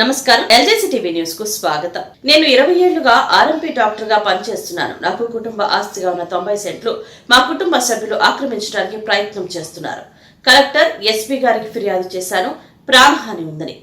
నమస్కారం, ఎల్జేసీ TV news కు స్వాగతం. నేను 20 ఏళ్లుగా ఆర్ఎంపీ డాక్టర్ గా పనిచేస్తున్నాను. నాకు కుటుంబ ఆస్తిగా ఉన్న 90 సెంట్లు మా కుటుంబ సభ్యులు ఆక్రమించడానికి ప్రయత్నం చేస్తున్నారు. కలెక్టర్, ఎస్పీ గారికి ఫిర్యాదు చేశాను. ప్రాణహాని ఉందని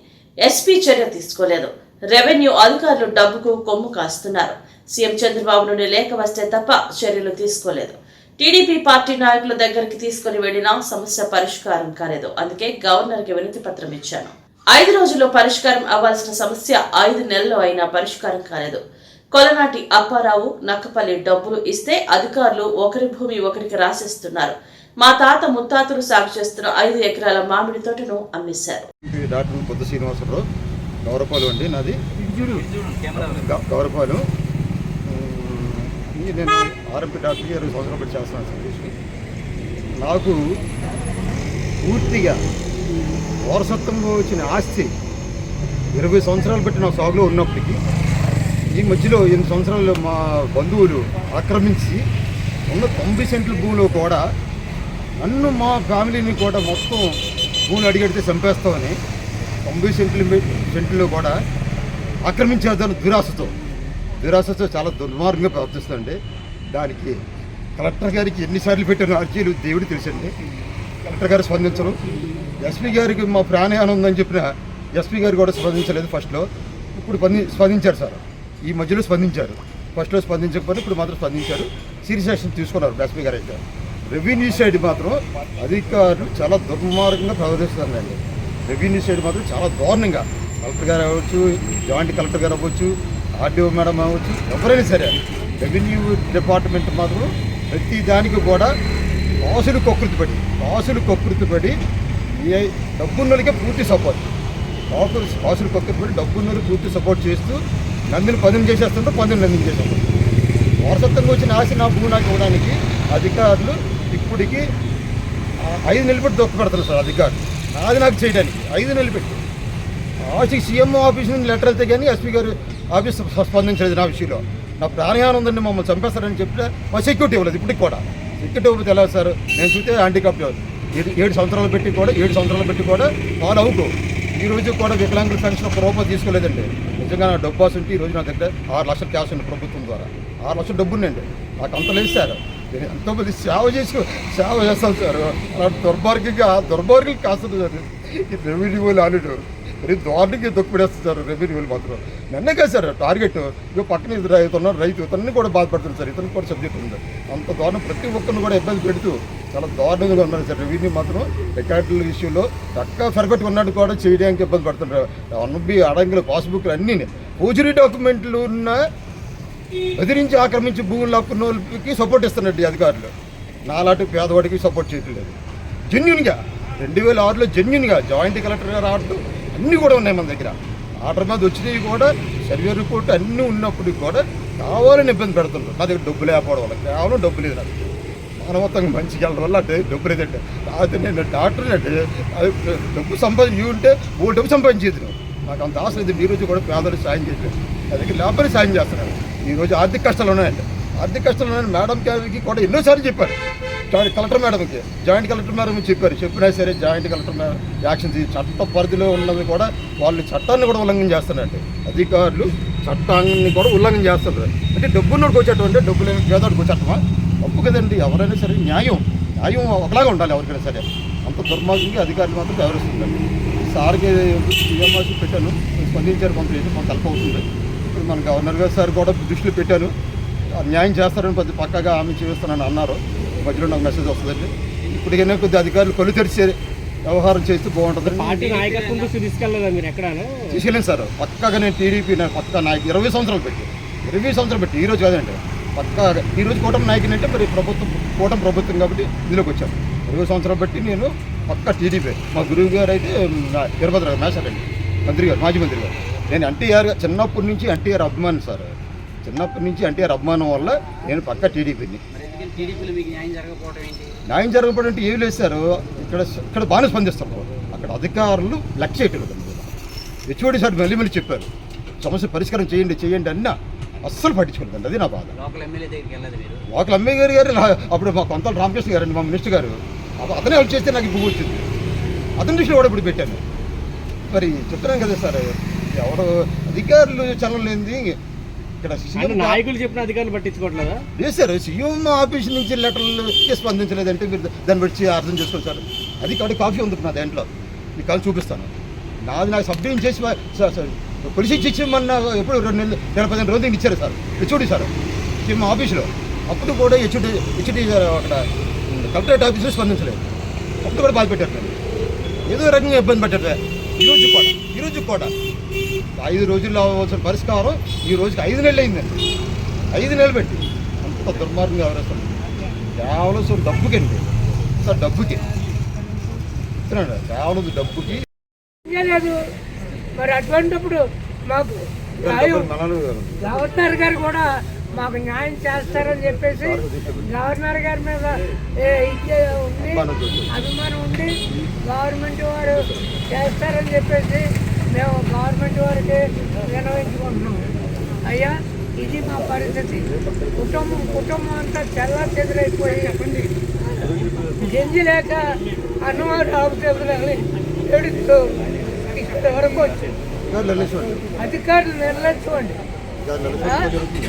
ఎస్పీ చర్య తీసుకోలేదు. రెవెన్యూ అధికారులు డబ్బుకు కొమ్ము కాస్తున్నారు. సీఎం చంద్రబాబు నుండి లేఖ వస్తే తప్ప చర్యలు తీసుకోలేదు. టీడీపీ పార్టీ నాయకుల దగ్గరికి తీసుకుని వెళ్లినా సమస్య పరిష్కారం కాలేదు. అందుకే గవర్నర్ కి వినతి పత్రం ఇచ్చాను. 5 రోజుల్లో పరిష్కారం అవ్వాల్సిన సమస్య 5 నెలల్లో అయినా పరిష్కారం కాలేదు. కొలనాటి అప్పారావు, నక్కపల్లి డబ్బులు ఇస్తే అధికారులు ఒకరి భూమి ఒకరికి రాసిస్తున్నారు. మా తాత ముత్తాతలు సాగు చేస్తున్న 5 ఎకరాల మామిడి తోటను అమ్మేశారు. డాక్టర్ పొద్దు శ్రీనివాసరావు, గౌరపాలు అండి నాది. గౌరపాలు నేను ఆర్ఎంపీ డాక్టర్కి 20 సంవత్సరాలు పెట్టి చేస్తున్నాను సార్. నాకు పూర్తిగా వారసత్వంగా వచ్చిన ఆస్తి 20 సంవత్సరాలు పెట్టి నా సాగులో ఉన్నప్పటికీ ఈ మధ్యలో 8 సంవత్సరాలు మా బంధువులు ఆక్రమించి ఉన్న 90 సెంట్ల భూమిలో కూడా నన్ను మా ఫ్యామిలీని కూడా మొత్తం భూములు అడిగడితే చంపేస్తామని 90 సెంట్లో కూడా ఆక్రమించేదాన్ని దురాశతో చాలా దుర్మార్గంగా ప్రవర్తిస్తుందండి. దానికి కలెక్టర్ గారికి ఎన్నిసార్లు పెట్టిన అర్జీలు దేవుడు తెలుసండి. కలెక్టర్ గారు స్పందించరు. ఎస్పీ గారికి మా ప్రాణహాని ఉందని చెప్పిన ఎస్పీ గారు కూడా స్పందించలేదు ఫస్ట్లో. ఇప్పుడు స్పందించారు సార్. ఈ మధ్యలో స్పందించారు. ఫస్ట్లో స్పందించకపోతే ఇప్పుడు మాత్రం స్పందించారు. సీరియస్ యాక్షన్ తీసుకున్నారు ఎస్పీ గారు అయితే. రెవెన్యూ సైడ్ మాత్రం అధికారులు చాలా దుర్మార్గంగా ప్రవర్తిస్తున్నారండి. రెవెన్యూ సైడ్ మాత్రం చాలా దారుణంగా కలెక్టర్ గారు అవ్వచ్చు, జాయింట్ కలెక్టర్ గారు అవ్వచ్చు, ఆర్డీఓ మేడం అవ్వచ్చు, ఎవరైనా సరే రెవెన్యూ డిపార్ట్మెంట్ మాత్రం ప్రతి దానికి కూడా కాసులు కక్కుర్తి పడి డబ్బున్నోళ్ళకే పూర్తి సపోర్ట్, కాసులు కక్కుర్తి డబ్బున్నోళ్ళు పూర్తి సపోర్ట్ చేస్తూ నందిని పదును చేసేస్తుంటే నందిని చేసేస్తారు. వారసత్వంగా వచ్చిన ఆశ నా భూమి నాకు ఇవ్వడానికి అధికారులు ఇప్పటికీ 5 నెలలు పెట్టి దొక్కపెడతారు సార్. అధికారులు నాది నాకు చేయడానికి 5 నెలలు పెట్టి ఆశకి సీఎంఓ ఆఫీస్ నుండి లెటర్ అయితే కానీ ఎస్పీ గారు ఆఫీస్ స్పందించలేదు నా విషయంలో. నా ప్రాణహాని ఉందండి, మమ్మల్ని చంపేస్తారని చెప్తే మా సెక్యూరిటీ ఇవ్వలేదు. ఇప్పటికి కూడా సెక్యూరిటీ ఇవ్వలేదు. ఎలా సార్? నేను చూస్తే హ్యాండిక్యాప్ 7 సంవత్సరాలు పెట్టి కూడా వాళ్ళు అవుకో ఈరోజు కూడా వికలాంగుల పెన్షన్ ఒక రూపాయి తీసుకోలేదండి. నిజంగా నా డబ్బు ఉంటే ఈరోజు నా దగ్గర 6 లక్షలు క్యాష్ ఉంది ప్రభుత్వం ద్వారా. 6 లక్షల డబ్బు ఉందండి. నాకు అంత లేదు సార్. నేను ఎంతోమంది సేవ చేస్తాను సార్. అలా దుర్మార్గంగా కాస్తుంది సార్. రెవెన్యూ వాళ్ళు ఆడిటు మరి దారుణంగా దొక్కుపడేస్తారు రెవెన్యూ వాళ్ళు మాత్రం. నన్నే కాదు సార్ టార్గెట్. ఇగో పక్కన రైతు ఇతన్ని కూడా బాధపడుతుంది సార్. ఇతనికి కూడా సబ్జెక్ట్ ఉంది. అంత దారుణం ప్రతి ఒక్కరిని కూడా ఇబ్బంది పెడుతూ చాలా దారుణంగా ఉన్నారు సార్. రెవెన్యూ మాత్రం రికార్డుల విషయంలో చక్కగా సరిపెట్టి ఉన్నట్టు కూడా చేయడానికి ఇబ్బంది పడుతుంటారు. అన్బి అడంగులు పాస్బుక్లు అన్నీ ఫోర్జరీ డాక్యుమెంట్లు ఉన్న బెదిరించి ఆక్రమించి భూములు లాక్కున్న వాళ్ళకి సపోర్ట్ ఇస్తున్నట్టు అధికారులు. నాలాంటి పేదవాడికి సపోర్ట్ చేయట్లేదు. జెన్యున్గా 2006లో జెన్యున్గా జాయింట్ కలెక్టర్ గారు ఆర్డర్ అన్నీ కూడా ఉన్నాయి మన దగ్గర. ఆర్డర్ మీద వచ్చినవి కూడా సర్వే రిపోర్ట్ అన్నీ ఉన్నప్పటికి కూడా కావాలని ఇబ్బంది పెడుతున్నారు. నా దగ్గర డబ్బు లేకపోవడం వల్ల, కేవలం డబ్బు లేదు. నాకు మానవత్వంగా మంచిగా వెళ్ళడం వల్ల అంటే డబ్బు లేదంటే అది నేను డాక్టర్ అంటే డబ్బు సంపాదించి ఉంటే డబ్బు సంపాదించేది. నాకు అంత ఆశ లేదు. ఈరోజు కూడా పేదలు సాయం చేయలేదు. నా దగ్గర లేకపోతే సాయం చేస్తున్నాను. ఈరోజు ఆర్థిక కష్టాలు ఉన్నాయండి. మేడం గారికి కూడా ఎన్నోసార్లు చెప్పారు. కలెక్టర్ మేడంకి, జాయింట్ కలెక్టర్ మేడం చెప్పినా సరే జాయింట్ కలెక్టర్ మేడం యాక్షన్ చట్ట పరిధిలో ఉన్నది కూడా వాళ్ళు చట్టాన్ని కూడా ఉల్లంఘన చేస్తున్నారు. అధికారులు చట్టాన్ని కూడా ఉల్లంఘన చేస్తున్నారు. అంటే డబ్బున్నోడికి వచ్చేటం అంటే డబ్బు లేని పేదోడికి వచ్చేటమా? తప్పు కదండి. ఎవరైనా సరే న్యాయం ఒకలాగా ఉండాలి ఎవరికైనా సరే. అంత దుర్మార్గంగా అధికారులు మాత్రం వ్యవహరిస్తుందండి. సార్కి సీఎంఆర్సీ పెట్టాను, స్పందించారు, కొంత హెల్ప్ అవుతుంది. ఇప్పుడు మన గవర్నర్ గారు సార్ కూడా దృష్టిలో పెట్టాను. న్యాయం చేస్తారని కొద్ది పక్కగా హామీ చేస్తానని అన్నారు. మధ్యలో నాకు మెసేజ్ వస్తుందండి. ఇప్పటికైనా కొద్ది అధికారులు కళ్ళు తెరిచే వ్యవహారం చేస్తే బాగుంటుందని. తీసుకెళ్ళాను సార్. పక్కగా నేను టీడీపీ పక్కా నాయకు 20 సంవత్సరాలు పెట్టి ఈరోజు కాదండి. పక్కా ఈరోజు కూటమి నాయకుని అంటే మరి కూటమి ప్రభుత్వం కాబట్టి ఇందులోకి వచ్చాను. 20 సంవత్సరాలు బట్టి నేను పక్కా టీడీపీ. మా గురువు గారు అయితే వీరభద్ర మేసారండి, మాజీ మంత్రి గారు. నేను ఎన్టీఆర్ చిన్నప్పటి నుంచి ఎన్టీఆర్ అభిమాని సార్. చిన్నప్పటి నుంచి ఎన్టీఆర్ అభిమానం వల్ల నేను పక్కా టీడీపీని. న్యాయం జరగకపోవడం అంటే ఏమి లేదు సార్. ఇక్కడ బాగానే స్పందిస్తారు. అక్కడ అధికారులు లెక్క చేయట్లేదు. హెచ్ఓడి సార్ మళ్ళీ చెప్పారు సమస్య పరిష్కారం చేయండి అన్నా అస్సలు పట్టించుకోలేదండి. అది నా బాధ. లోకల్ ఎమ్మెల్యే గారు అప్పుడు మా కొంతల రామకృష్ణ గారండి, మా మినిస్టర్ గారు, అతనే హెల్ప్ చేస్తే నాకు భూమి వచ్చింది. అతని దృష్టిలో కూడా ఇప్పుడు పెట్టాను. మరి చెప్తున్నాను కదా సార్, ఎవరు అధికారులు చలనం లేనిది ఇక్కడ సీఎం నాయకులు చెప్పిన అధికారులు పట్టించుకోవట్లేదా? లేదు సార్, సీఎం ఆఫీస్ నుంచి లెటర్లు స్పందించలేదంటే మీరు దాన్ని బట్టి అర్థం చేసుకోండి సార్. అది కాబట్టి కాఫీ ఉంది నా దాంట్లో, మీకు కాల్ చూపిస్తాను. నాకు సబ్డివిజన్ చేసి పోలీసు ఇచ్చి మొన్న ఎప్పుడు 2 నెలలు 15 రోజులు ఇచ్చారు సార్ హెచ్ఓడి సార్ సీఎం ఆఫీసులో. అప్పుడు కూడా హెచ్ఓడి అక్కడ కలెక్టరేట్ ఆఫీసులో స్పందించలేదు. అప్పుడు కూడా బాధ పెట్టారు నేను, ఏదో రకంగా ఇబ్బంది పెట్టారు. ఈరోజు కూడా 5 రోజుల్లో అవ్వాల్సిన పరిష్కారం ఈ రోజుకి 5 నెలలు అయిందండి. 5 నెలలు పెట్టి అంత దుర్మార్గంగా ఎవరేస్తాం కేవలం సార్ డబ్బుకండి సార్, డబ్బుకి కేవలం డబ్బుకి. లేదు మరి అటువంటిప్పుడు మాకు గవర్నర్ గారు కూడా మాకు న్యాయం చేస్తారని చెప్పేసి గవర్నర్ గారి మీద ఉంది అభిమానం ఉండి గవర్నమెంట్ వారు చేస్తారని చెప్పేసి మేము గవర్నమెంట్ వారికి వినవించుకుంటున్నాం. అయ్యా ఇది మా పరిస్థితి. కుటుంబం అంతా చెల్లాచెదురైపోయి గెంజి లేక అన్నవారు ఆపుతేని ఏడుస్తూ ఇక్కడ వరకు వచ్చింది. అధికారులు నిర్లక్ష్యండి.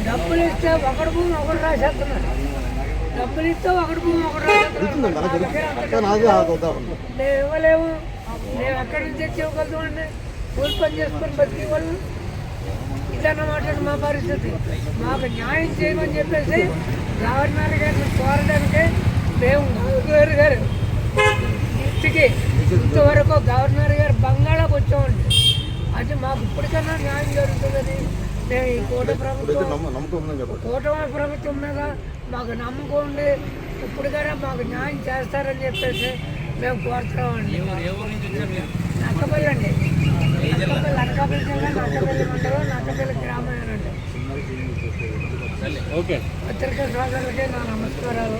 డబ్బులు ఇస్తే ఒకటి భూమి ఒకటి రాసేస్తున్నారు. డబ్బులు ఇస్తే ఒకటి భూమి ఒకటి రాసేస్తున్నారు. మేము ఇవ్వలేము. మేము ఎక్కడి నుంచి తెచ్చి ఇవ్వగలుగుతామండి? కూలి పని చేసుకొని బతికే వాళ్ళు. ఇదన్నమాట మా పరిస్థితి. మాకు న్యాయం చేయమని చెప్పేసి గవర్నర్ గారిని కోరడానికి మేము గవర్నర్ గారు ఇంటికి ఇంతవరకు గవర్నర్ గారు బంగాళాకు వచ్చామండి. అది మాకు ఇప్పటికన్నా న్యాయం జరుగుతుందని మేము ఈ కూటమి ప్రభుత్వం మీద మాకు నమ్మకం ఉండి ఇప్పటికైనా మాకు న్యాయం చేస్తారని చెప్పేసి మేము కోరుతున్నామండి. నక్కపల్లి అండి, అనకాపల్లి జిల్లా నక్కపల్లి మండలం నక్కపల్లి గ్రామం అండి. పత్రికా సోదరులకి నా నమస్కారాలు.